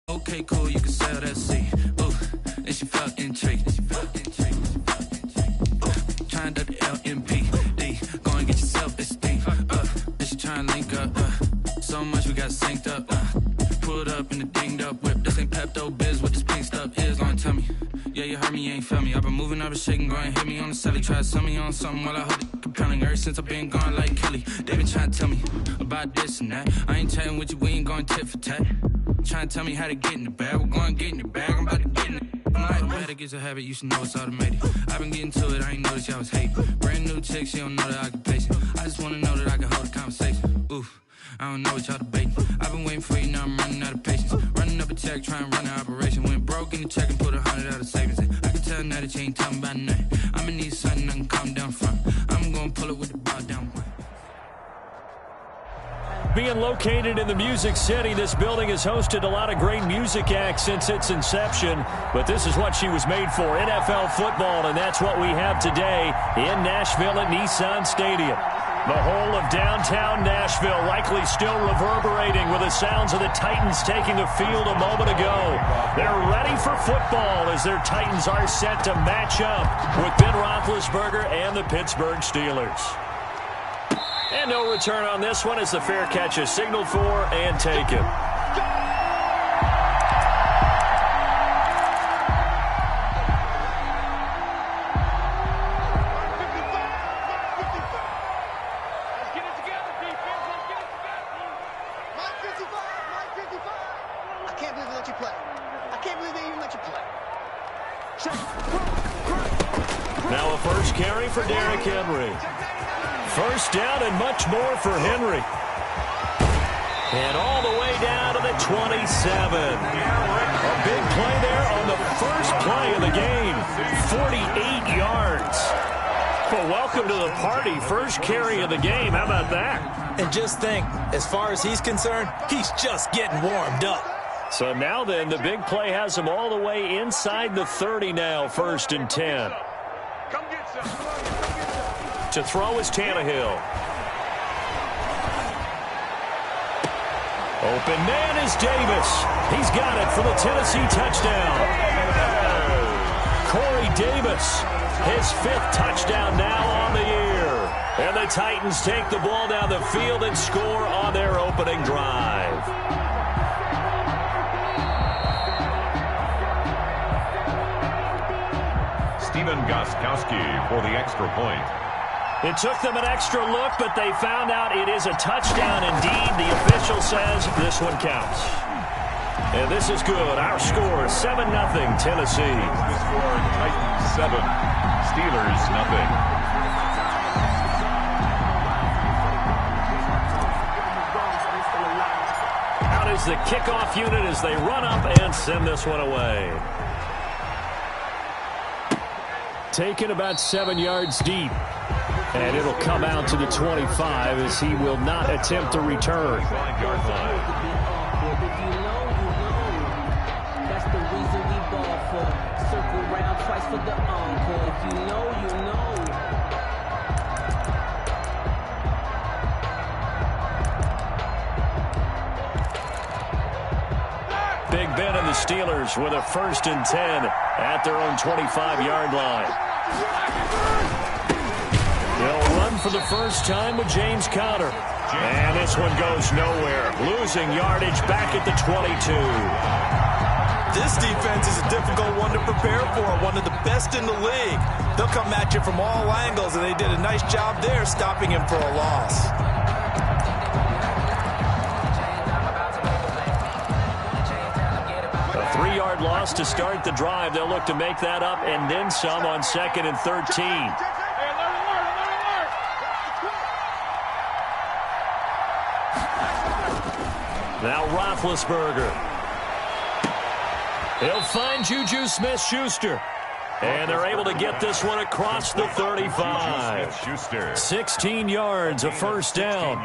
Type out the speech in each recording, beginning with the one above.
Okay, cool, you can sell that seat. Ooh, and she felt intrigued. Trying to the LMPD. Go and get your self-esteem. And she trying to link up. So much we got synced up. Pulled up in the dinged up whip. This ain't Pepto-Biz, what this pink stuff is. Gonna tell me. Yeah, you heard me, you ain't felt me. I've been moving up and shaking, go and hit me on the celly. Try to sell me on something while I hold it compelling. Ever since I've been gone like Kelly. They been trying to tell me about this and that. I ain't chatting with you, we ain't going tit for tat. Trying to tell me how to get in the bag. We're going to get in the bag, I'm about to get in it. I'm like, automatic is a habit, you should know it's automated. I've been getting to it, I ain't noticed y'all was hating. Brand new chick, she don't know that I can pace it. I just wanna know that I can hold a conversation. Oof, I don't know what y'all debating. I've been waiting for you, now I'm running out of patience. Running up a check, trying to run an operation. Went broke in the check and put 100 out of savings in. I can tell now that you ain't talking about nothing. I'ma need something I can calm down from. I'm gonna pull it with the bow down one. Being located in the Music City, this building has hosted a lot of great music acts since its inception, but this is what she was made for, NFL football, and that's what we have today in Nashville at Nissan Stadium. The whole of downtown Nashville likely still reverberating with the sounds of the Titans taking the field a moment ago. They're ready for football as their Titans are set to match up with Ben Roethlisberger and the Pittsburgh Steelers. And no return on this one as the fair catch is signaled for and taken. Now a first carry for Derrick Henry. First down and much more for Henry. And all the way down to the 27. A big play there on the first play of the game. 48 yards. Well, welcome to the party. First carry of the game. How about that? And just think, as far as he's concerned, he's just getting warmed up. So now then, the big play has him all the way inside the 30 now, 1st and 10. To throw is Tannehill. Open man is Davis. He's got it for the Tennessee touchdown. Corey Davis, his 5th touchdown now on the year. And the Titans take the ball down the field and score on their opening drive. Stephen Gostkowski for the extra point. It took them an extra look, but they found out it is a touchdown indeed. The official says this one counts. And this is good. Our score, 7-0 Tennessee. The score, Titans 7, Steelers 0. Out is the kickoff unit as they run up and send this one away. Taken about 7 yards deep. And it'll come out to the 25 as he will not attempt to return. 5-yard line. That's the reason we ball for. Circle round twice for the encore. If you know, you know. Big Ben and the Steelers with a 1st and 10 at their own 25-yard line. They'll run for the first time with James Conner. And this one goes nowhere. Losing yardage back at the 22. This defense is a difficult one to prepare for, one of the best in the league. They'll come at you from all angles, and they did a nice job there stopping him for a loss. A 3-yard loss to start the drive. They'll look to make that up and then some on 2nd and 13. Now Roethlisberger. He'll find Juju Smith-Schuster. And they're able to get this one across the 35. 16 yards, a first down.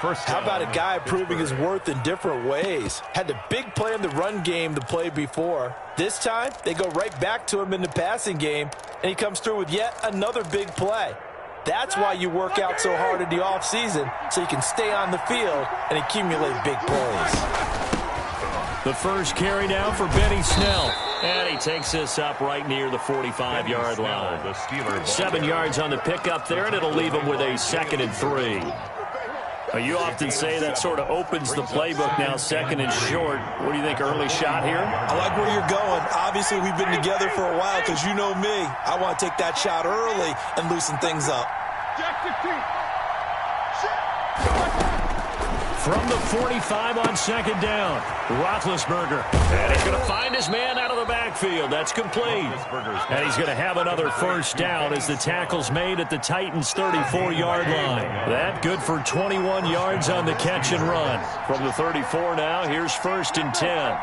How about a guy proving his worth in different ways? Had the big play in the run game the play before. This time, they go right back to him in the passing game, and he comes through with yet another big play. That's why you work out so hard in the offseason, so you can stay on the field and accumulate big plays. The first carry now for Benny Snell. And he takes this up right near the 45-yard line. 7 yards on the pickup there, and it'll leave him with a 2nd and 3. You often say that sort of opens the playbook now, 2nd and short. What do you think, early shot here? I like where you're going. Obviously, we've been together for a while because you know me. I want to take that shot early and loosen things up. From the 45 on 2nd down, Roethlisberger. And he's going to find his man out of the backfield. That's complete. And he's going to have another first down as the tackle's made at the Titans' 34-yard line. That good for 21 yards on the catch and run. From the 34 now, here's 1st and 10.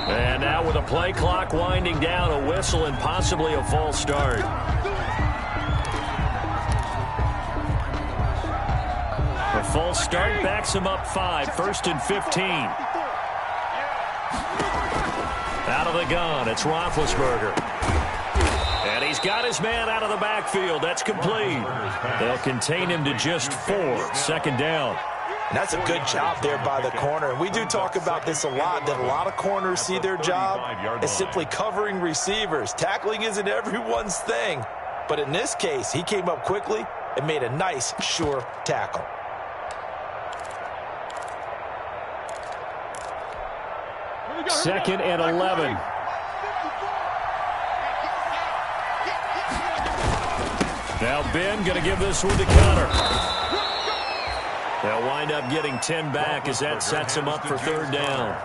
And now with a play clock winding down, a whistle and possibly a false start. A false start backs him up 5, 1st and 15. Out of the gun, it's Roethlisberger. And he's got his man out of the backfield. That's complete. They'll contain him to just 4, 2nd down. And that's a good job there by the corner. And we do talk about this a lot, that a lot of corners see their job as simply covering receivers. Tackling isn't everyone's thing. But in this case, he came up quickly and made a nice, sure tackle. Second and 11. Now Ben going to give this one to Connor. They'll wind up getting 10 back as that sets him up for 3rd down.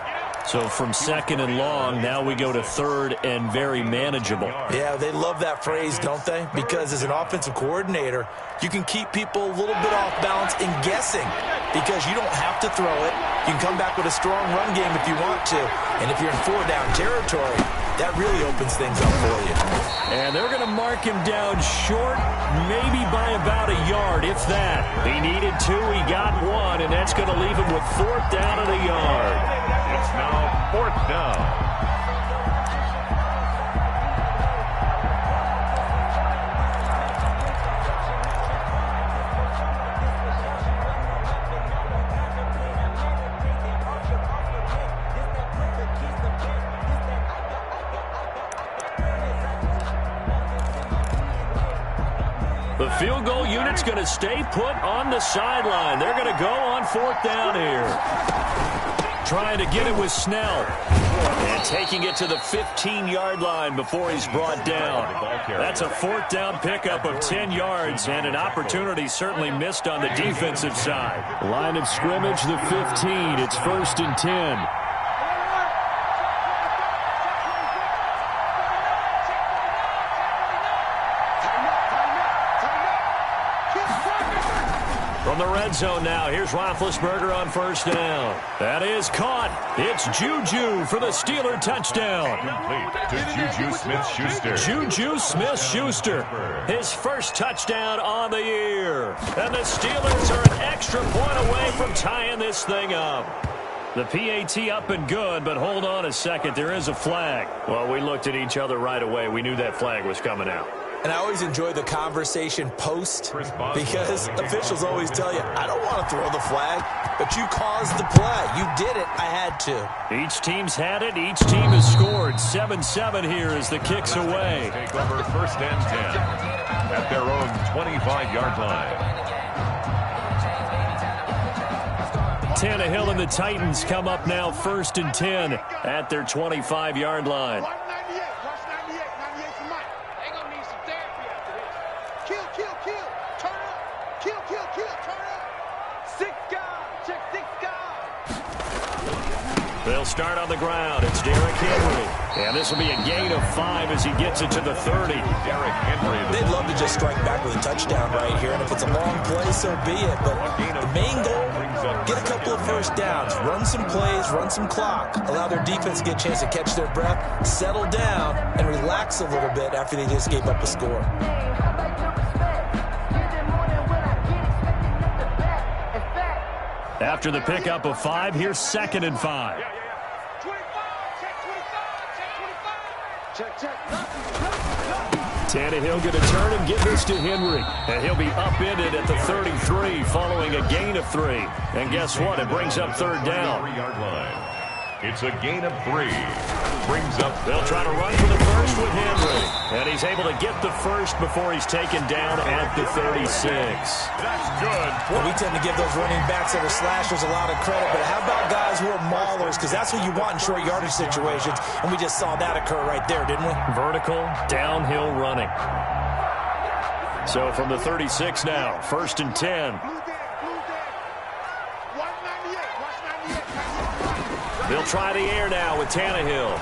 So from 2nd and long, now we go to 3rd and very manageable. Yeah, they love that phrase, don't they? Because as an offensive coordinator, you can keep people a little bit off balance and guessing because you don't have to throw it. You can come back with a strong run game if you want to. And if you're in 4-down territory, that really opens things up for you. And they're going to mark him down short, maybe by about a yard, if that. He needed 2, he got 1, and that's going to leave him with 4th down and a yard. It's now 4th down. The field goal unit's going to stay put on the sideline. They're going to go on 4th down here. Trying to get it with Snell. And taking it to the 15-yard line before he's brought down. That's a 4th down pickup of 10 yards and an opportunity certainly missed on the defensive side. Line of scrimmage, the 15. It's 1st and 10. From the red zone now, here's Roethlisberger on 1st down. That is caught. It's Juju for the Steeler touchdown. Complete to Juju Smith-Schuster. Juju Smith-Schuster, his first touchdown on the year. And the Steelers are an extra point away from tying this thing up. The PAT up and good, but hold on a second. There is a flag. Well, we looked at each other right away. We knew that flag was coming out. And I always enjoy the conversation post because officials always tell you, I don't want to throw the flag, but you caused the play. You did it. I had to. Each team's had it. Each team has scored. 7-7 here as the kick's away. Take over 1st and 10 at their own 25-yard line. Tannehill and the Titans come up now 1st and 10 at their 25-yard line. They'll start on the ground. It's Derrick Henry. And this will be a gain of 5 as he gets it to the 30. Derrick Henry. They'd love to just strike back with a touchdown right here. And if it's a long play, so be it. But the main goal, get a couple of first downs. Run some plays, run some clock. Allow their defense to get a chance to catch their breath, settle down, and relax a little bit after they just gave up a score. After the pickup of 5, here's 2nd and 5. Tannehill going to turn and give this to Henry. And he'll be upended at the 33 following a gain of 3. And guess what? It brings up third down. 3-yard line. It's a gain of 3. Brings up. They'll try to run for the first with Henry. And he's able to get the first before he's taken down at the 36. That's good. Well, we tend to give those running backs that are slashers a lot of credit, but how about guys who are maulers? Because that's what you want in short yardage situations, and we just saw that occur right there, didn't we? Vertical, downhill running. So from the 36 now, 1st and 10. They'll try the air now with Tannehill.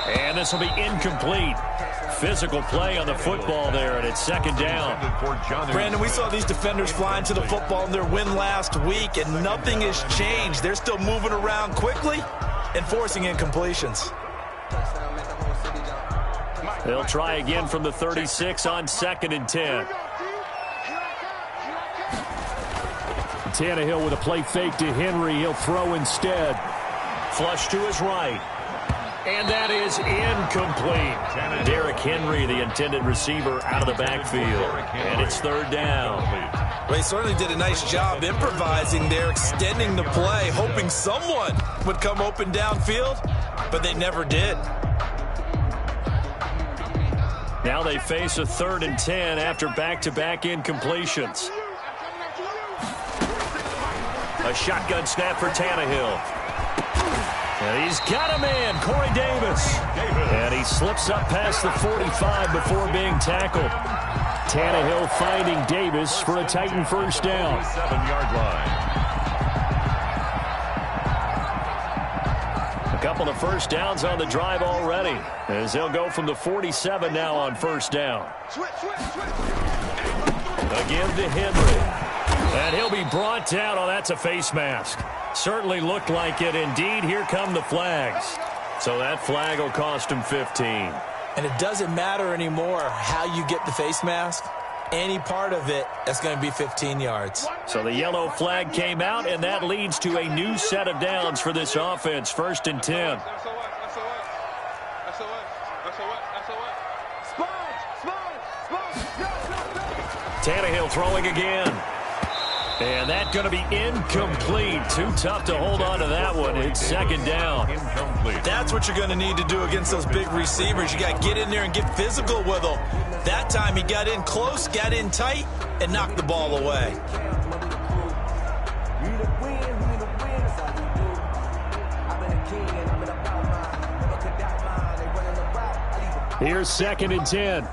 And this will be incomplete. Physical play on the football there, and it's 2nd down. Brandon, we saw these defenders flying to the football in their win last week, and nothing has changed. They're still moving around quickly and forcing incompletions. They'll try again from the 36 on 2nd and 10. Tannehill with a play fake to Henry. He'll throw instead. Flush to his right. And that is incomplete. Derrick Henry, the intended receiver, out of the backfield. And it's 3rd down. Well, he certainly did a nice job improvising there, extending the play, hoping someone would come open downfield, but they never did. Now they face a 3rd and 10 after back-to-back incompletions. A shotgun snap for Tannehill. And he's got him in, Corey Davis. And he slips up past the 45 before being tackled. Tannehill finding Davis for a Titan first down. 7-yard line. A couple of first downs on the drive already, as they'll go from the 47 now on 1st down. Again to Henry. And he'll be brought down. Oh, that's a face mask. Certainly looked like it. Indeed, here come the flags. So that flag will cost him 15. And it doesn't matter anymore how you get the face mask. Any part of it, that's going to be 15 yards. So the yellow flag came out, and that leads to a new set of downs for this offense. 1st and 10. Tannehill throwing again. And that's going to be incomplete. Too tough to hold on to that one. It's 2nd down. Incomplete. That's what you're going to need to do against those big receivers. You got to get in there and get physical with them. That time he got in close, got in tight, and knocked the ball away. Here's 2nd and 10.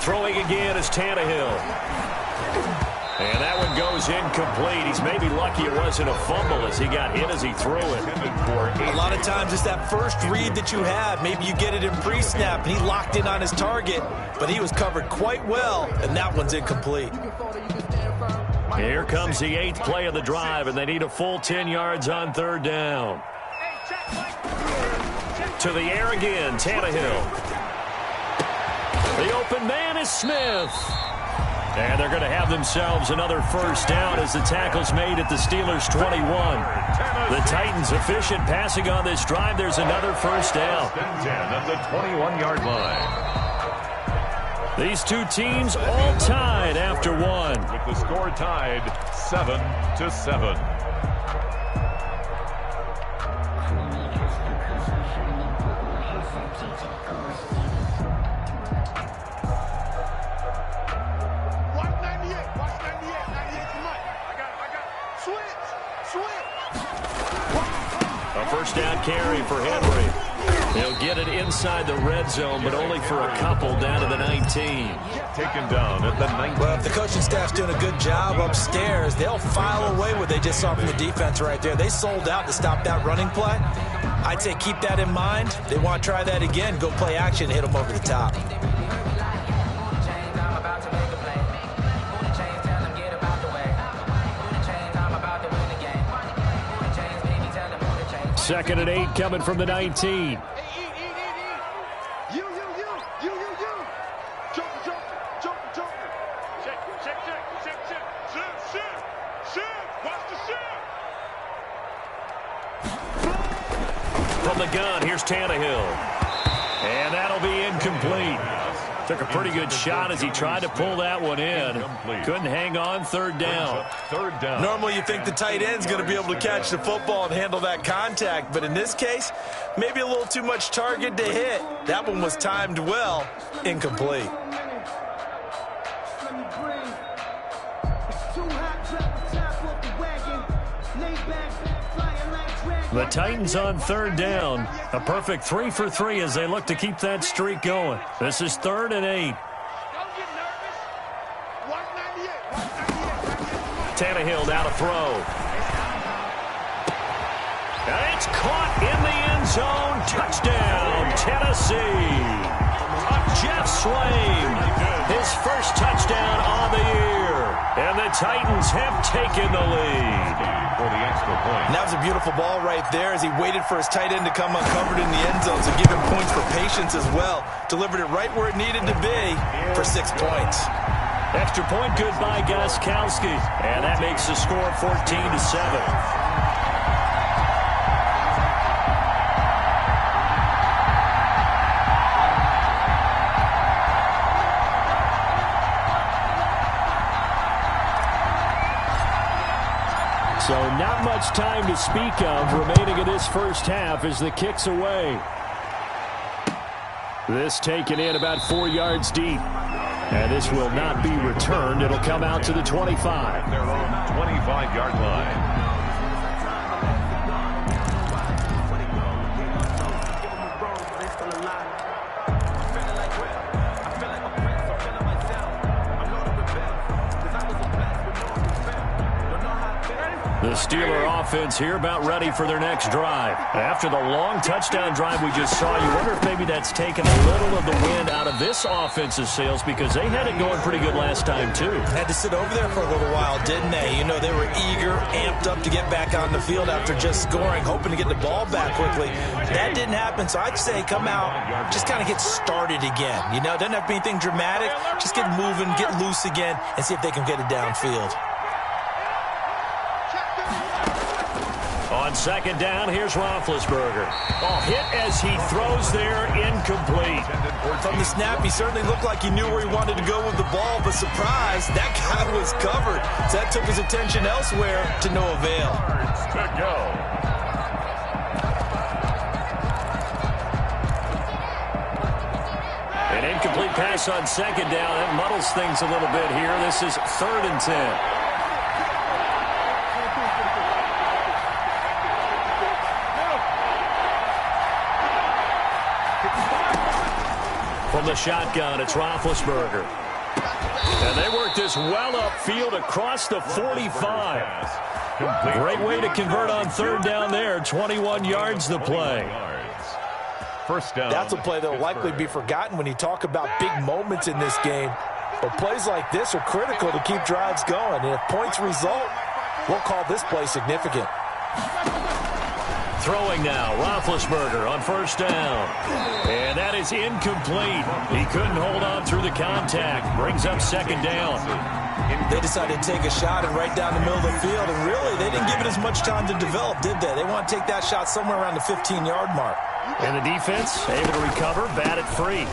Throwing again is Tannehill. And that one goes incomplete. He's maybe lucky it wasn't a fumble as he got hit as he threw it. A lot of times it's that first read that you have. Maybe you get it in pre-snap, and he locked in on his target, but he was covered quite well, and that one's incomplete. Here comes the 8th play of the drive, and they need a full 10 yards on 3rd down. To the air again, Tannehill. The open man is Smith. And they're going to have themselves another first down as the tackle's made at the Steelers' 21. The Titans efficient passing on this drive. There's another first down. 10 at the 21-yard line. These two teams all tied after one. With the score tied 7-7. A first down carry for Henry. He'll get it inside the red zone, but only for a couple down to the 19. Taken down at the 19. Well, if the coaching staff's doing a good job upstairs, they'll file away what they just saw from the defense right there. They sold out to stop that running play. I'd say keep that in mind. They want to try that again. Go play action, hit them over the top. Second and 8 coming from the 19. Check. Watch the shift. From the gun, here's Tannehill. And that'll be incomplete. Took a pretty good shot as he tried to pull that one in. Couldn't hang on. Third down. Normally you think the tight end's going to be able to catch the football and handle that contact, but in this case, maybe a little too much target to hit. That one was timed well. Incomplete. The Titans on third down. A perfect 3 for 3 as they look to keep that streak going. This is 3rd and 8. Tannehill now to throw. And it's caught in the end zone. Touchdown, Tennessee. Jeff Swain, his first touchdown on the year. And the Titans have taken the lead. For the extra point. And that was a beautiful ball right there as he waited for his tight end to come uncovered in the end zone, so give him points for patience as well. Delivered it right where it needed to be for 6 points. Extra point good by Gostkowski. And that makes the score 14-7. So not much time to speak of remaining in this first half as the kick's away. This taken in about 4 yards deep. And this will not be returned. It'll come out to the 25. Their own 25-yard line. The Steeler offense here about ready for their next drive. After the long touchdown drive we just saw, you wonder if maybe that's taken a little of the wind out of this offense's sails because they had it going pretty good last time too. Had to sit over there for a little while, didn't they? You know, they were eager, amped up to get back on the field after just scoring, hoping to get the ball back quickly. That didn't happen, so I'd say come out, just kind of get started again. You know, doesn't have to be anything dramatic. Just get moving, get loose again, and see if they can get it downfield. On second down, here's Roethlisberger. Oh, hit as he throws there, incomplete. From the snap, he certainly looked like he knew where he wanted to go with the ball, but surprise, that guy was covered. So that took his attention elsewhere to no avail. Good go. An incomplete pass on second down. That muddles things a little bit here. This is 3rd and 10. From the shotgun, it's Roethlisberger. And they work this well upfield across the 45. Great way to convert on third down there. 21 yards the play. First down. That's a play that will likely be forgotten when you talk about big moments in this game. But plays like this are critical to keep drives going. And if points result, we'll call this play significant. Throwing now, Roethlisberger on first down. And that is incomplete. He couldn't hold on through the contact. Brings up second down. They decided to take a shot and right down the middle of the field. And really, they didn't give it as much time to develop, did they? They want to take that shot somewhere around the 15-yard mark. And the defense able to recover, bat it free.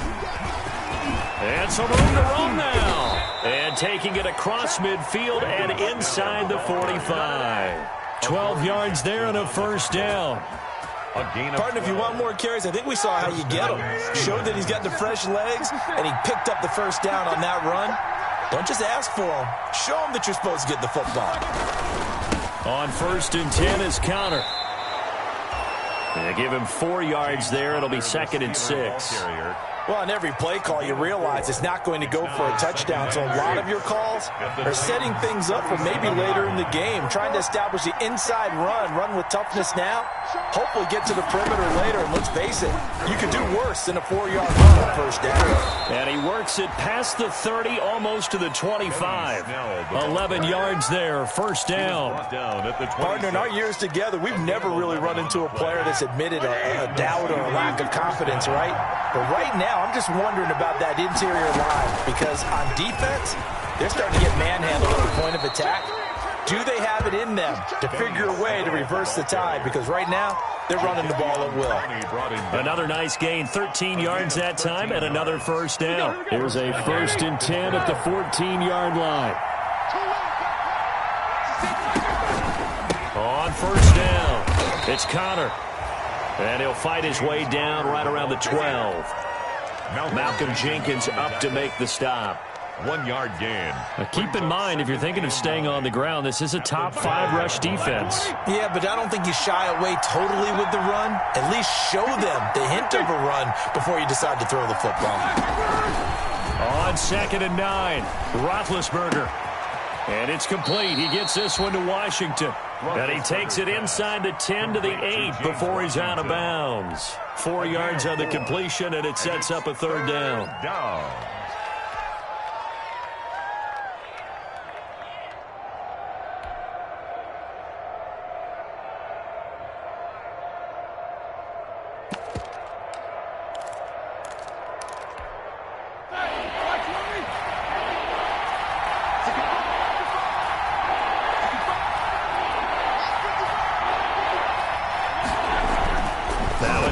And some room to run now. And taking it across midfield and inside the 45. 12 yards there and a first down. Partner, if you want more carries, I think we saw how you get them. Showed that he's got the fresh legs, and he picked up the first down on that run. Don't just ask for him. Show him that you're supposed to get the football. On 1st and 10 is Conner. They give him 4 yards there. It'll be 2nd and 6. Well, on every play call, you realize it's not going to go for a touchdown. So a lot of your calls are setting things up for maybe later in the game, trying to establish the inside run with toughness now, hopefully get to the perimeter later. And let's face it, you could do worse than a 4-yard run on first down. And he works it past the 30, almost to the 25. 11 yards there, first down. Partner, in our years together, we've never really run into a player that's admitted a doubt or a lack of confidence, right? But right now, I'm just wondering about that interior line because on defense, they're starting to get manhandled at the point of attack. Do they have it in them to figure a way to reverse the tide? Because right now, they're running the ball at will. Another nice gain, 13 yards that time, and another first down. Here's a 1st and 10 at the 14-yard line. On first down, it's Connor. And he'll fight his way down right around the 12. Malcolm Jenkins up to make the stop. 1-yard gain. Now keep in mind, if you're thinking of staying on the ground, this is a top 5 rush defense. Yeah, but I don't think you shy away totally with the run. At least show them the hint of a run before you decide to throw the football. On 2nd and 9, Roethlisberger. And it's complete. He gets this one to Washington. And he takes it inside the 10 to the 8 before he's out of bounds. 4 yards on the completion, and it sets up a 3rd down.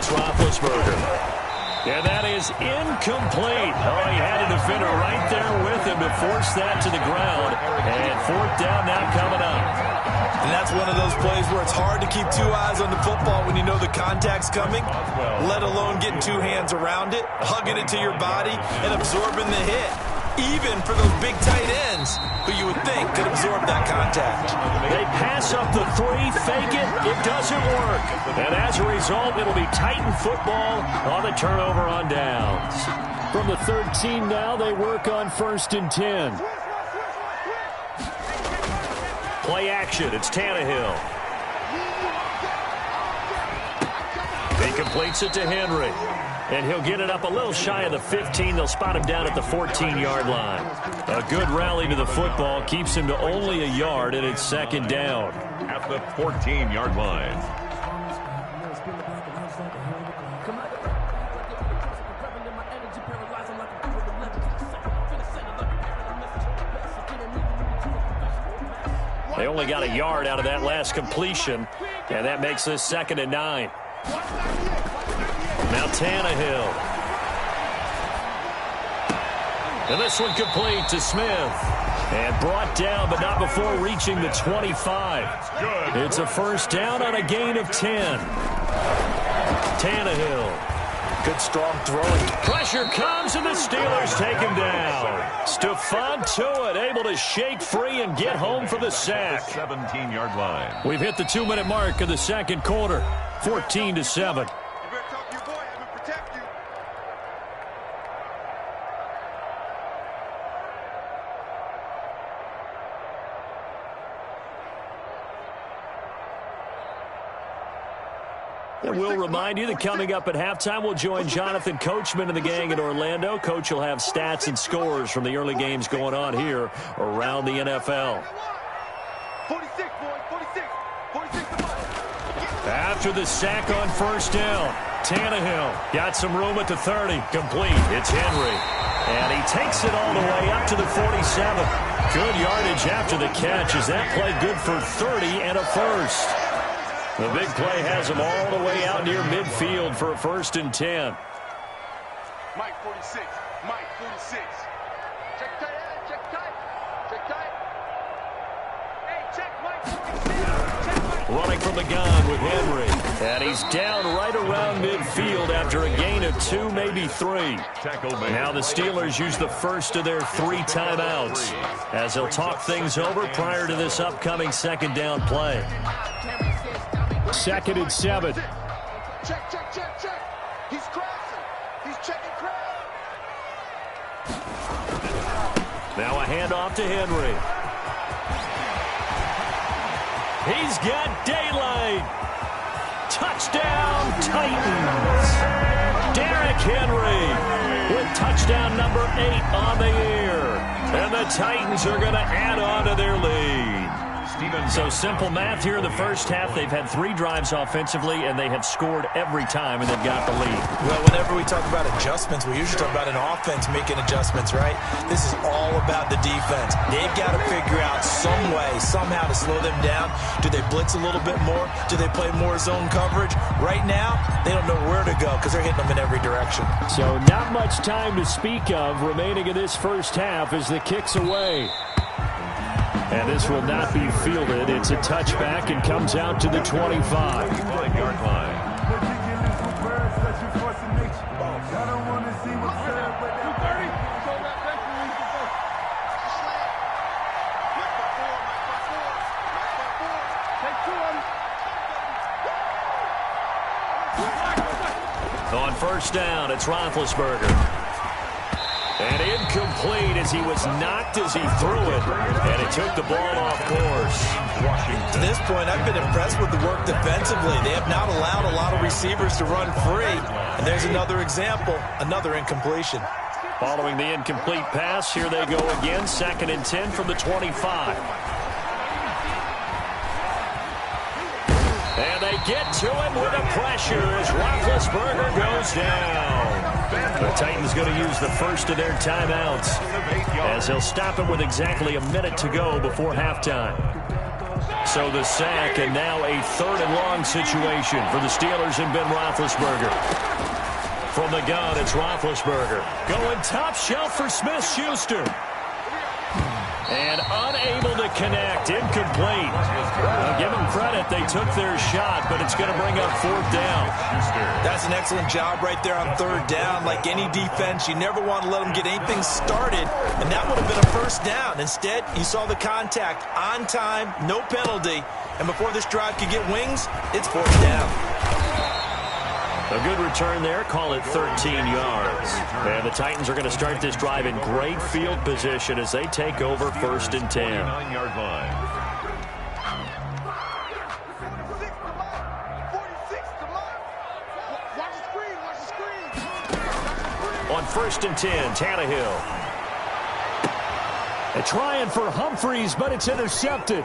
Roethlisberger. And that is incomplete. Oh, he had a defender right there with him to force that to the ground. And 4th down now coming up. And that's one of those plays where it's hard to keep 2 eyes on the football when you know the contact's coming, let alone getting 2 hands around it, hugging it to your body, and absorbing the hit. Even for those big tight ends who you would think could absorb that contact. They pass up the 3, fake it, it doesn't work. And as a result, it'll be Titan football on the turnover on downs. From the 13 now, they work on 1st and 10. Play action, it's Tannehill. He completes it to Henry. And he'll get it up a little shy of the 15. They'll spot him down at the 14-yard line. A good rally to the football keeps him to only a yard, and it's 2nd down. At the 14-yard line. They only got a yard out of that last completion, and that makes this 2nd and 9. Now Tannehill. And this one complete to Smith. And brought down, but not before reaching the 25. It's a 1st down on a gain of 10. Tannehill. Good strong throwing. Pressure comes, and the Steelers take him down. Stephon Tuitt able to shake free and get home for the sack. 17-yard line. We've hit the 2-minute mark of the 2nd quarter. 14-7. And we'll remind you that coming up at halftime, we'll join Jonathan Coachman and the gang in Orlando. Coach will have stats and scores from the early games going on here around the NFL. 46, boys, 46. 46 to 5. After the sack on 1st down, Tannehill got some room at the 30. Complete. It's Henry. And he takes it all the way up to the 47. Good yardage after the catch. Is that play good for 30 and a 1st? The big play has him all the way out near midfield for a 1st and 10. Mike 46. Mike 46. Check tight. Check tight. Check tight. Hey, check Mike 46. Check Mike. Running from the gun with Henry. And he's down right around midfield after a gain of 2, maybe 3. Now the Steelers use the first of their 3 timeouts as they'll talk things over prior to this upcoming 2nd down play. 2nd and 7. Check. He's crossing. He's checking crowd. Now a handoff to Henry. He's got daylight. Touchdown, Titans. Derrick Henry with touchdown number 8 on the year. And the Titans are going to add on to their lead. So simple math here in the first half. They've had 3 drives offensively, and they have scored every time, and they've got the lead. Well, whenever we talk about adjustments, we usually talk about an offense making adjustments, right? This is all about the defense. They've got to figure out some way, somehow to slow them down. Do they blitz a little bit more? Do they play more zone coverage? Right now, they don't know where to go because they're hitting them in every direction. So not much time to speak of remaining in this first half as the kick's away. And this will not be fielded. It's a touchback and comes out to the 25-yard line. On first down, it's Roethlisberger. And incomplete as he was knocked as he threw it. And it took the ball off course. To this point, I've been impressed with the work defensively. They have not allowed a lot of receivers to run free. And there's another example, another incompletion. Following the incomplete pass, here they go again. 2nd and 10 from the 25. And they get to him with a pressure as Roethlisberger goes down. The Titans going to use the first of their timeouts as they'll stop him with exactly a minute to go before halftime. So the sack and now a 3rd and long situation for the Steelers and Ben Roethlisberger. From the gun, it's Roethlisberger going top shelf for Smith-Schuster. And unable to connect. Incomplete. Now, give them credit. They took their shot, but it's going to bring up 4th down. That's an excellent job right there on 3rd down. Like any defense, you never want to let them get anything started, and that would have been a 1st down. Instead, you saw the contact on time, no penalty, and before this drive could get wings, it's 4th down. A good return there. Call it 13 yards. And the Titans are going to start this drive in great field position as they take over 1st and 10. 9-yard line. On 1st and 10, Tannehill. They're trying for Humphreys, but it's intercepted.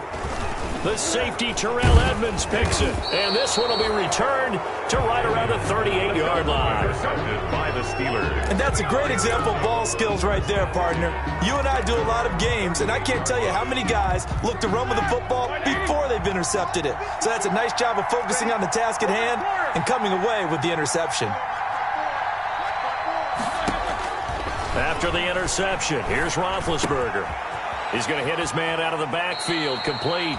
The safety, Terrell Edmonds, picks it. And this one will be returned to right around the 38-yard line. Intercepted by the Steelers. And that's a great example of ball skills right there, partner. You and I do a lot of games, and I can't tell you how many guys look to run with the football before they've intercepted it. So that's a nice job of focusing on the task at hand and coming away with the interception. After the interception, here's Roethlisberger. He's going to hit his man out of the backfield, complete.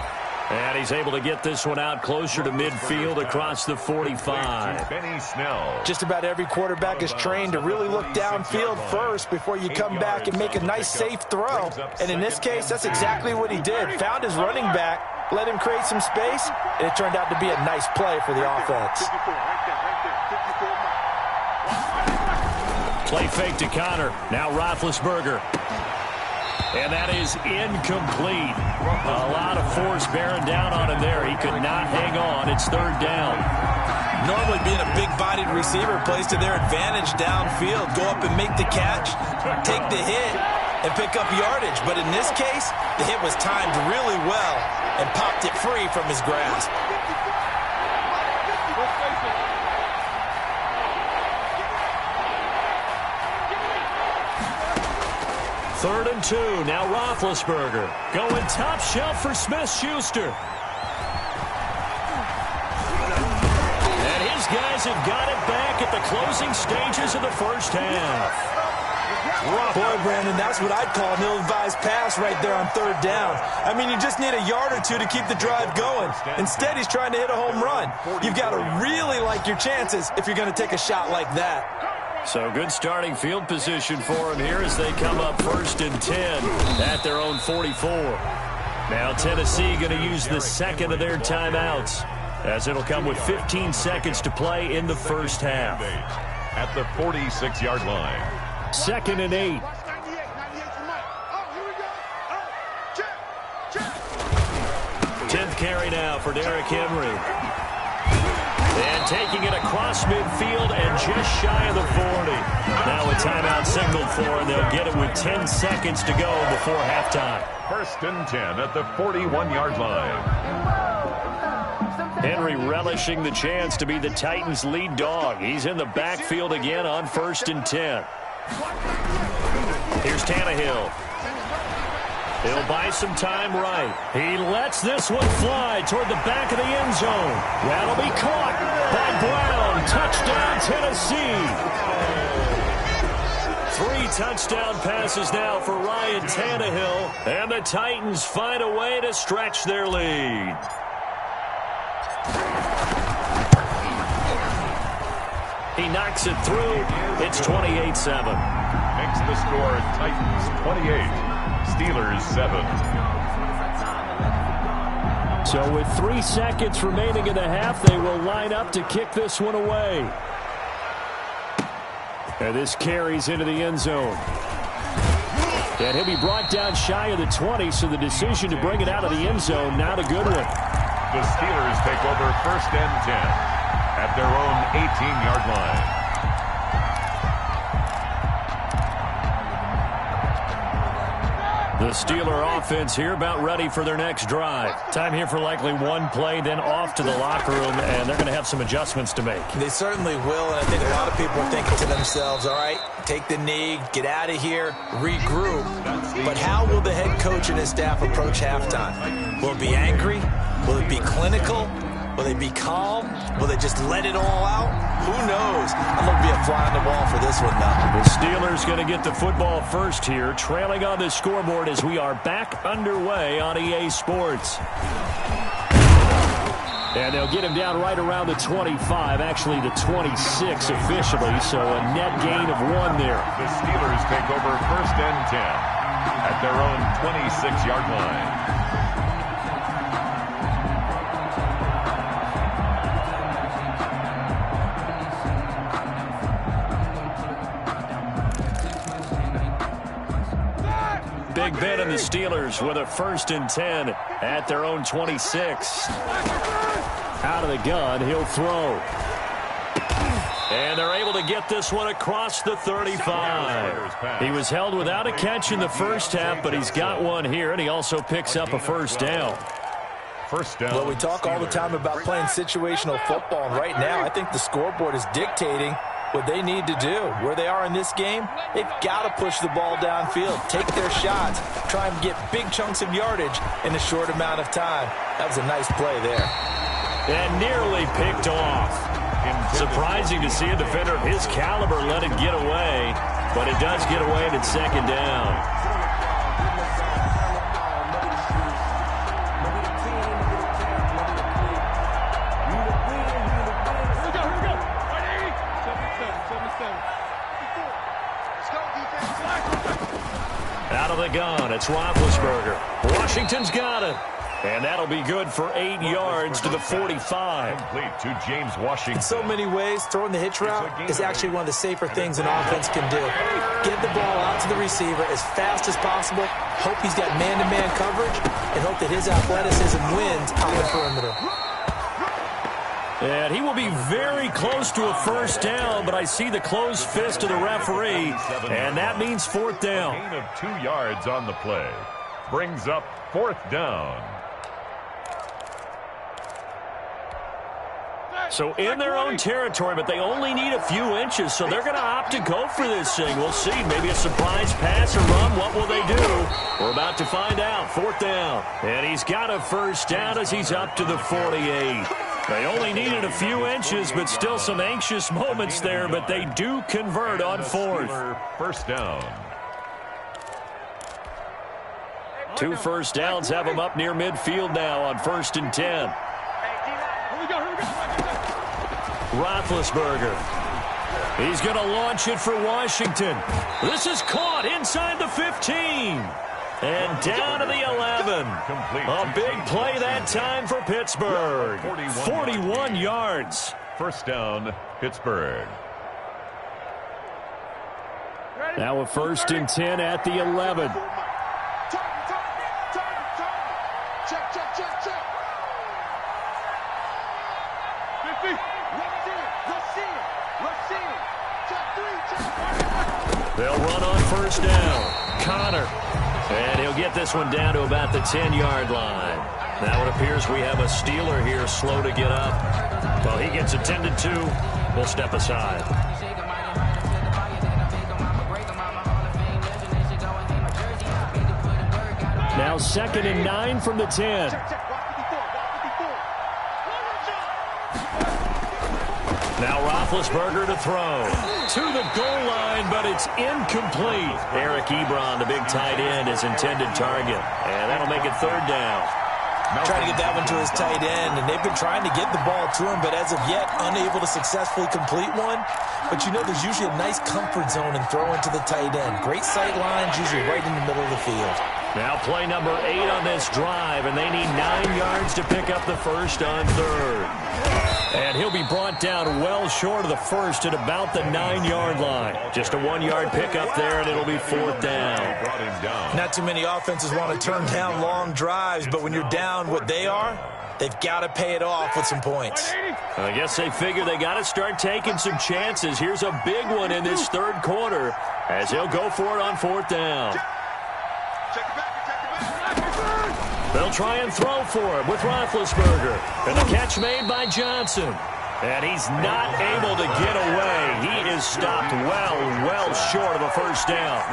And he's able to get this one out closer to midfield across the 45. Benny Snell. Just about every quarterback is trained to really look downfield first before you come back and make a nice, safe throw. And in this case, that's exactly what he did. Found his running back, let him create some space, and it turned out to be a nice play for the offense. Play fake to Connor. Now Roethlisberger. And that is incomplete. A lot of force bearing down on him there. He could not hang on. It's 3rd down. Normally being a big-bodied receiver plays to their advantage downfield. Go up and make the catch, take the hit, and pick up yardage. But in this case, the hit was timed really well and popped it free from his grasp. 3rd and 2. Now Roethlisberger going top shelf for Smith-Schuster. And his guys have got it back at the closing stages of the first half. Boy, Brandon, that's what I'd call an ill-advised pass right there on 3rd down. I mean, you just need a yard or two to keep the drive going. Instead, he's trying to hit a home run. You've got to really like your chances if you're going to take a shot like that. So good starting field position for him here as they come up 1st and 10 at their own 44. Now Tennessee going to use the 2nd of their timeouts as it'll come with 15 seconds to play in the first half. At the 46-yard line. 2nd and 8. 10th carry now for Derrick Henry. And taking it across midfield and just shy of the 40. Now a timeout signaled for, and they'll get it with 10 seconds to go before halftime. 1st and 10 at the 41-yard line. Henry relishing the chance to be the Titans' lead dog. He's in the backfield again on 1st and 10. Here's Tannehill. He'll buy some time right. He lets this one fly toward the back of the end zone. That'll be caught by Brown. Touchdown, Tennessee. 3 touchdown passes now for Ryan Tannehill. And the Titans find a way to stretch their lead. He knocks it through. It's 28-7. Makes the score Titans 28. Steelers 7. So with 3 seconds remaining in the half, they will line up to kick this one away. And this carries into the end zone. And he'll be brought down shy of the 20, so the decision to bring it out of the end zone, not a good one. The Steelers take over 1st and 10 at their own 18-yard line. The Steeler offense here about ready for their next drive. Time here for likely one play, then off to the locker room, and they're going to have some adjustments to make. They certainly will, and I think a lot of people are thinking to themselves, all right, take the knee, get out of here, regroup. But how will the head coach and his staff approach halftime? Will it be angry? Will it be clinical? Will they be calm? Will they just let it all out? Who knows? I'm going to be a fly on the wall for this one, though. The Steelers going to get the football first here, trailing on the scoreboard as we are back underway on EA Sports. And they'll get him down right around the 25, actually the 26 officially, so a net gain of 1 there. The Steelers take over 1st and 10 at their own 26-yard line. Big Ben and the Steelers with a 1st and 10 at their own 26. Out of the gun, he'll throw. And they're able to get this one across the 35. He was held without a catch in the first half, but he's got one here, and he also picks up a 1st down. 1st down. Well, we talk all the time about playing situational football, and right now I think the scoreboard is dictating what they need to do. Where they are in this game, they've got to push the ball downfield, take their shots, try and get big chunks of yardage in a short amount of time. That was a nice play there. And nearly picked off. Surprising to see a defender of his caliber let it get away, but it does get away and it's 2nd down. Out of the gun, it's Roethlisberger. Washington's got it. And that'll be good for 8 yards to the 45. Complete to James Washington. In so many ways, throwing the hitch route is actually one of the safer things an offense can do. Get the ball out to the receiver as fast as possible, hope he's got man-to-man coverage, and hope that his athleticism wins on the perimeter. And he will be very close to a 1st down, but I see the closed fist of the referee, and that means 4th down. A gain of 2 yards on the play. Brings up 4th down. So in their own territory, but they only need a few inches, so they're going to opt to go for this thing. We'll see. Maybe a surprise pass or run. What will they do? We're about to find out. 4th down. And he's got a 1st down as he's up to the 48. They only needed a few inches, but still some anxious moments there, but they do convert on 4th. 1st down. 2 1st downs have them up near midfield now on 1st and 10. Roethlisberger. He's going to launch it for Washington. This is caught inside the 15. And down to the 11. A big play that time for Pittsburgh. 41 yards. 1st down, Pittsburgh. Now a 1st and 10 at the 11. Check. They'll run on first down. Connor. And he'll get this one down to about the 10-yard line. Now it appears we have a Steeler here slow to get up. Well, he gets attended to. We'll step aside. Now 2nd and 9 from the 10. Now Roethlisberger to throw. To the goal line, but it's incomplete. Eric Ebron, the big tight end, is intended target. And that'll make it 3rd down. Trying to get that one to his tight end, and they've been trying to get the ball to him, but as of yet, unable to successfully complete one. But you know there's usually a nice comfort zone in throwing to the tight end. Great sight lines, usually right in the middle of the field. Now play number 8 on this drive, and they need 9 yards to pick up the first on 3rd. And he'll be brought down well short of the first at about the 9-yard line. Just a 1-yard pickup there, and it'll be 4th down. Not too many offenses want to turn down long drives, but when you're down what they are, they've got to pay it off with some points. I guess they figure they got to start taking some chances. Here's a big one in this 3rd quarter as he'll go for it on 4th down. They'll try and throw for it with Roethlisberger. And the catch made by Johnson. And he's not able to get away. He is stopped well short of a first down.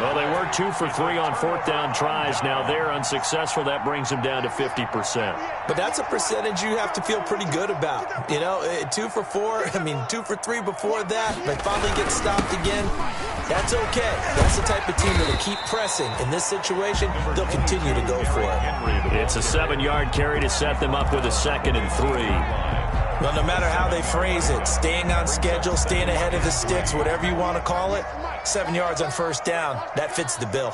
Well, they were 2 for 3 on 4th down tries. Now they're unsuccessful. That brings them down to 50%. But that's a percentage you have to feel pretty good about. You know, 2 for 3 before that. They finally get stopped again. That's okay. That's the type of team that'll keep pressing. In this situation, they'll continue to go for it. It's a 7-yard carry to set them up with a 2nd and 3. Well, no matter how they phrase it, staying on schedule, staying ahead of the sticks, whatever you want to call it, 7 yards on first down, that fits the bill.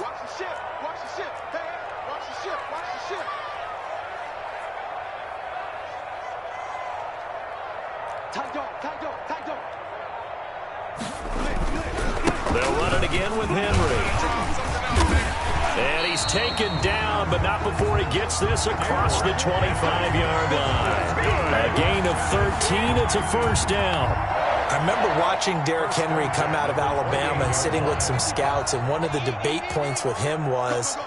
They'll run it again with Henry. And he's taken down, but not before he gets this across the 25-yard line. A gain of 13. It's a first down. I remember watching Derrick Henry come out of Alabama and sitting with some scouts, and one of the debate points with him was,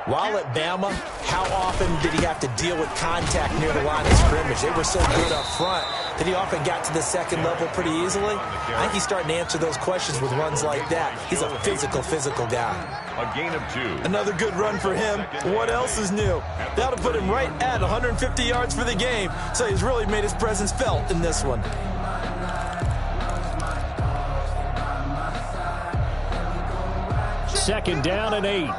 while at Bama, how often did he have to deal with contact near the line of scrimmage? They were so good up front that he often got to the 2nd level pretty easily. I think he's starting to answer those questions with runs like that. He's a physical guy. A gain of 2. Another good run for him. What else is new? That'll put him right at 150 yards for the game, so he's really made his presence felt in this one. Second down and 8.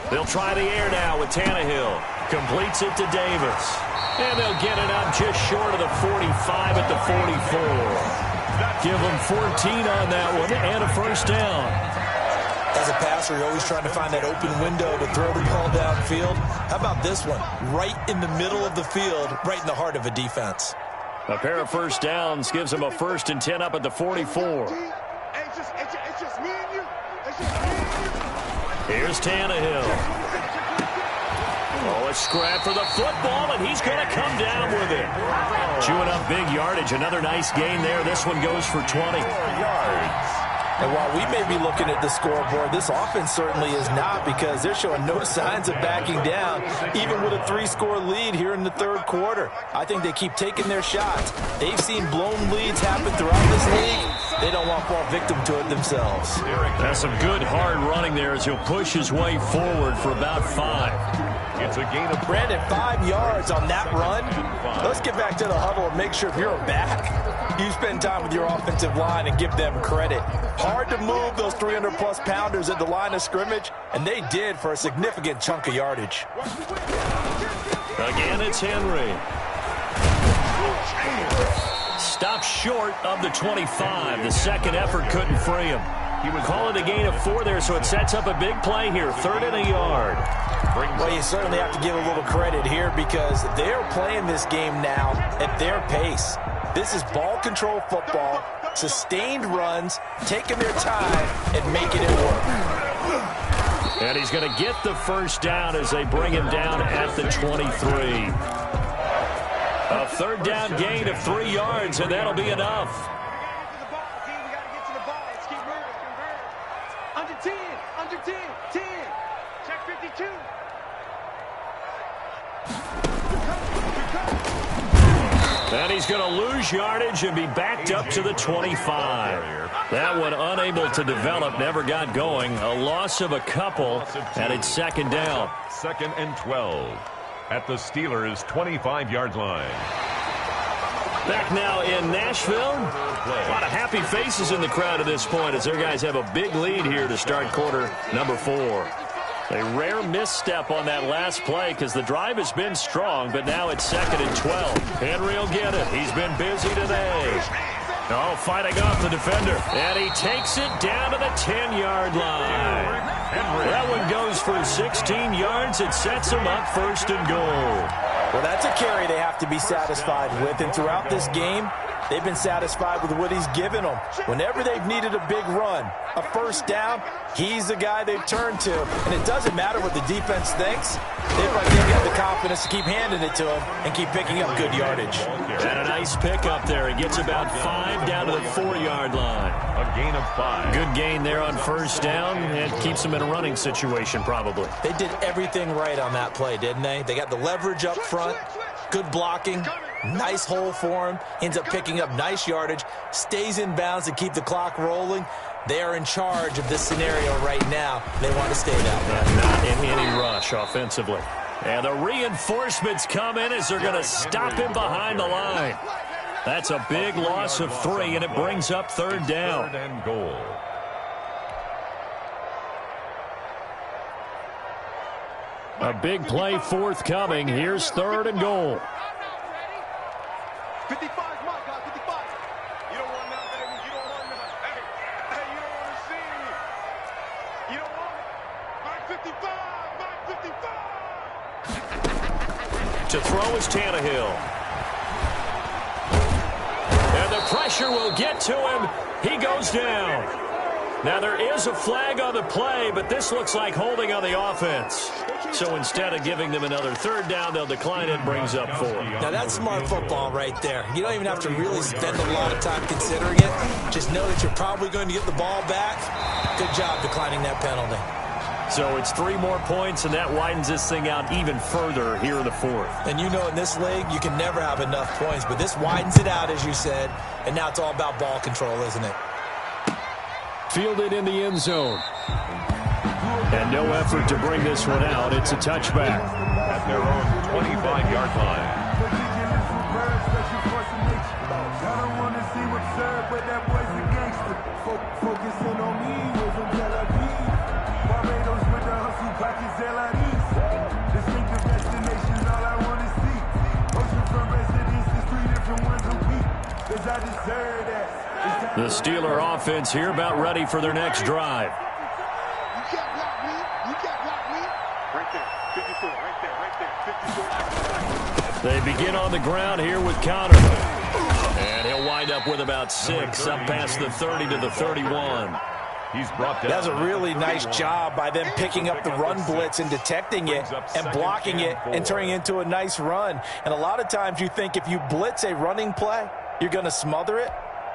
They'll try the air now with Tannehill. Completes it to Davis. And they'll get it up just short of the 45 at the 44. Give them 14 on that one and a first down. As a passer, you're always trying to find that open window to throw the ball downfield. How about this one? Right in the middle of the field, right in the heart of a defense. A pair of first downs gives them a 1st and 10 up at the 44. Here's Tannehill. Oh, a scrap for the football, and he's going to come down with it. Chewing up big yardage. Another nice gain there. This one goes for 20 yards. And while we may be looking at the scoreboard, this offense certainly is not, because they're showing no signs of backing down, even with a 3-score lead here in the 3rd quarter. I think they keep taking their shots. They've seen blown leads happen throughout this league. They don't want to fall victim to it themselves. That's some good hard running there as he'll push his way forward for about 5. It's a gain of Brandon, 5 yards on that run. Let's get back to the huddle and make sure if you're a back, you spend time with your offensive line and give them credit. Hard to move those 300-plus pounders at the line of scrimmage, and they did for a significant chunk of yardage. Again, it's Henry. Stopped short of the 25. The second effort couldn't free him. He would call it a gain of 4 there, so it sets up a big play here. 3rd and a yard. Well, you certainly have to give a little credit here, because they're playing this game now at their pace. This is ball control football. sustained runs, taking their time, and making it work. And he's going to get the first down as they bring him down at the 23. A third down gain of 3 yards, and that'll be enough. Under 10, under 10, 10. Check 52. And he's going to lose yardage and be backed up to the 25. That one unable to develop, never got going. A loss of a couple, and it's second down. 2nd and 12 at the Steelers' 25-yard line. Back now in Nashville. A lot of happy faces in the crowd at this point as their guys have a big lead here to start quarter number 4. A rare misstep on that last play because the drive has been strong, but now it's 2nd and 12. Henry will get it. He's been busy today. Oh, fighting off the defender. And he takes it down to the 10-yard line. That one goes for 16 yards. It sets him up 1st and goal. Well, that's a carry they have to be satisfied with, and throughout this game, they've been satisfied with what he's given them. Whenever they've needed a big run, a first down, he's the guy they've turned to. And it doesn't matter what the defense thinks. They've got the confidence to keep handing it to him and keep picking up good yardage. And a nice pickup there. He gets about 5 down to the 4-yard line. A gain of 5. Good gain there on first down, and keeps him in a running situation probably. They did everything right on that play, didn't they? They got the leverage up front, good blocking, nice hole for him, ends up picking up nice yardage, stays in bounds to keep the clock rolling. They are in charge of this scenario right now. They want to stay that way. Not in any rush offensively. And the reinforcements come in as they're going to stop him behind the line. That's a big loss of 3, and it brings up 3rd down. 3rd and goal. A big play forthcoming. Here's 3rd and goal. 55 is my guy, 55. You don't want none, baby. You don't want none. Hey, you don't want to see me. You don't want it. My 55, my 55. To throw is Tannehill. And the pressure will get to him. He goes down. Now there is a flag on the play, but this looks like holding on the offense. So instead of giving them another 3rd down, they'll decline it, brings up 4. Now that's smart football right there. You don't even have to really spend a lot of time considering it. Just know that you're probably going to get the ball back. Good job declining that penalty. So it's 3 more points, and that widens this thing out even further here in the 4th. And you know in this league, you can never have enough points, but this widens it out, as you said, and now it's all about ball control, isn't it? Fielded in the end zone. And no effort to bring this one out. It's a touchback. At their own 25-yard line. The Steeler offense here about ready for their next drive. You can't block me. You can't block me. Right there. 54. Right there. 54. They begin on the ground here with Connor. And he'll wind up with about 6 up past the 30 to the 31. He's brought down. That's a really nice job by them picking up the run blitz and detecting it and blocking it and turning it into a nice run. And a lot of times you think if you blitz a running play, you're going to smother it.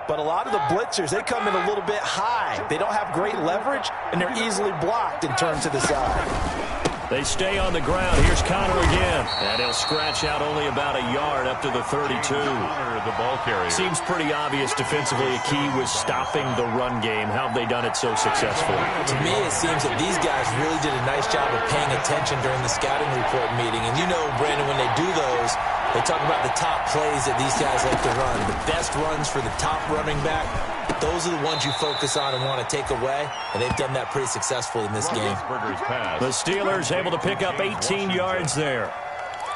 But a lot of the blitzers, they come in a little bit high. They don't have great leverage, and they're easily blocked and turned to the side. They stay on the ground. Here's Connor again. And he'll scratch out only about a yard up to the 32. The ball carrier. Seems pretty obvious defensively. A key was stopping the run game. How have they done it so successfully? To me, it seems that these guys really did a nice job of paying attention during the scouting report meeting. And you know, Brandon, when they do those, they talk about the top plays that these guys like to run. The best runs for the top running back, those are the ones you focus on and want to take away. And they've done that pretty successfully in this game. The Steelers able to pick up 18 yards there.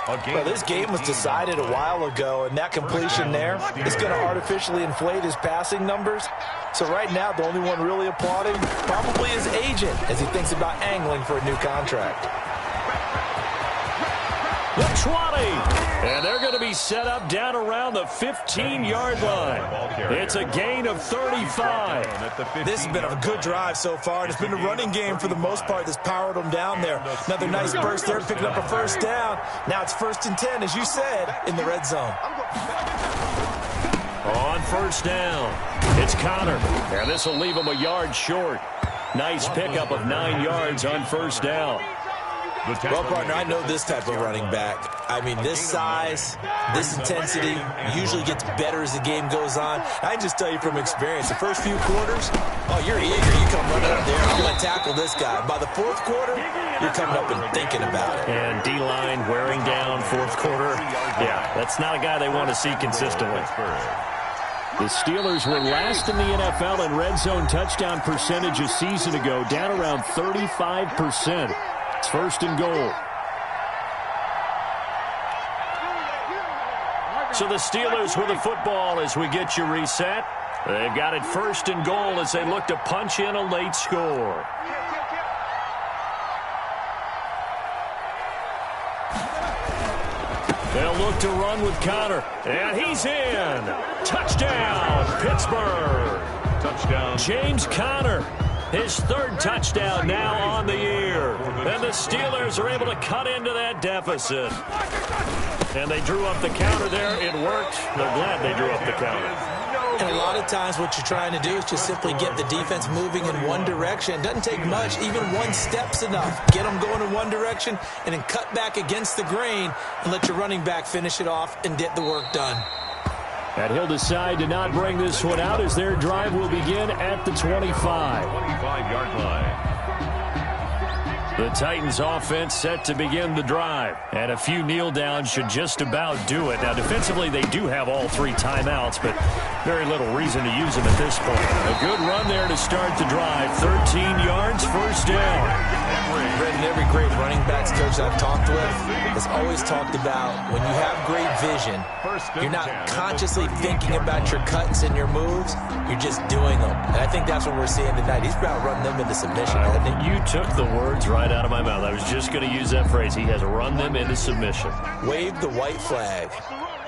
Well, this game was decided a while ago, and that completion there is going to artificially inflate his passing numbers. So right now, the only one really applauding probably his agent as he thinks about angling for a new contract. The 20, And they're going to be set up down around the 15-yard line. It's a gain of 35. This has been a good drive so far. It's been a running game for the most part that's powered them down there. Another nice burst there, picking up a first down. Now it's 1st and 10, as you said, in the red zone. On first down, it's Connor. And this will leave him a yard short. Nice pickup of 9 yards on first down. Well, partner, I know this type of running back. I mean, this size, this intensity usually gets better as the game goes on. I can just tell you from experience, the first few quarters, oh, you're eager. You come running up there. I'm going to tackle this guy. By the 4th quarter, you're coming up and thinking about it. And D-line wearing down 4th quarter. Yeah, that's not a guy they want to see consistently. The Steelers were last in the NFL in red zone touchdown percentage a season ago, down around 35%. It's 1st and goal. So the Steelers with the football as we get you reset. They've got it 1st and goal as they look to punch in a late score. They'll look to run with Connor. And he's in. Touchdown, Pittsburgh. Touchdown. James Conner. His 3rd touchdown now on the year. And the Steelers are able to cut into that deficit. And they drew up the counter there. It worked. They're glad they drew up the counter. And a lot of times what you're trying to do is just simply get the defense moving in one direction. It doesn't take much. Even one step's enough. Get them going in one direction and then cut back against the grain and let your running back finish it off and get the work done. And he'll decide to not bring this one out as their drive will begin at the 25. 25-yard line. The Titans offense set to begin the drive. And a few kneel downs should just about do it. Now, defensively, they do have all 3 timeouts, but very little reason to use them at this point. A good run there to start the drive. 13 yards, 1st down. Brendan, every great running backs coach I've talked with has always talked about when you have great vision, you're not consciously thinking about your cuts and your moves, you're just doing them. And I think that's what we're seeing tonight. He's about running them into submission, hasn't he? You took the words right out of my mouth. I was just going to use that phrase. He has run them into submission. Wave the white flag.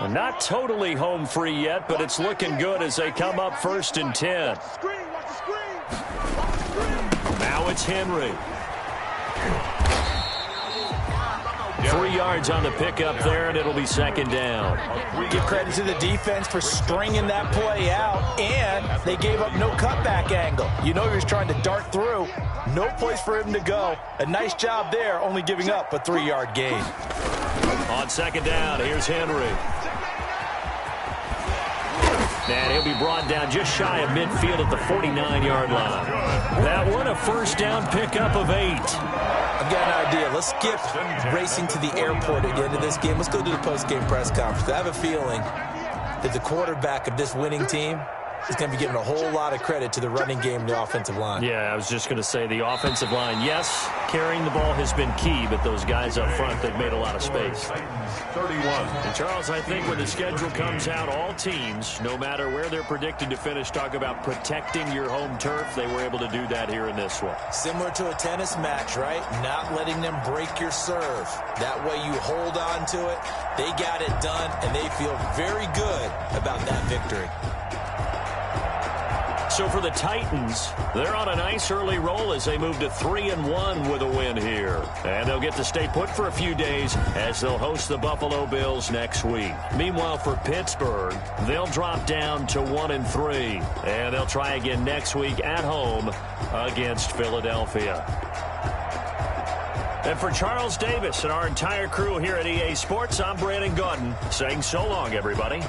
Well, not totally home free yet, but it's looking good as they come up 1st and 10. Now it's Henry. 3 yards on the pickup there, and it'll be 2nd down. Give credit to the defense for stringing that play out, and they gave up no cutback angle. You know he was trying to dart through. No place for him to go. A nice job there, only giving up a 3-yard gain. On 2nd down, here's Henry. And he'll be brought down just shy of midfield at the 49-yard line. That one, a 1st down pickup of 8. I've got an idea. Let's skip racing to the airport at the end of this game. Let's go to the post-game press conference. I have a feeling that the quarterback of this winning team is going to be giving a whole lot of credit to the running game and the offensive line. Yeah, I was just going to say the offensive line, yes, carrying the ball has been key, but those guys up front, they've made a lot of space. 31. And Charles, I think when the schedule comes out, all teams, no matter where they're predicted to finish, talk about protecting your home turf. They were able to do that here in this one. Similar to a tennis match, right? Not letting them break your serve. That way you hold on to it. They got it done, and they feel very good about that victory. So for the Titans, they're on a nice early roll as they move to 3-1 with a win here. And they'll get to stay put for a few days as they'll host the Buffalo Bills next week. Meanwhile, for Pittsburgh, they'll drop down to 1-3. And they'll try again next week at home against Philadelphia. And for Charles Davis and our entire crew here at EA Sports, I'm Brandon Gaudin saying so long, everybody.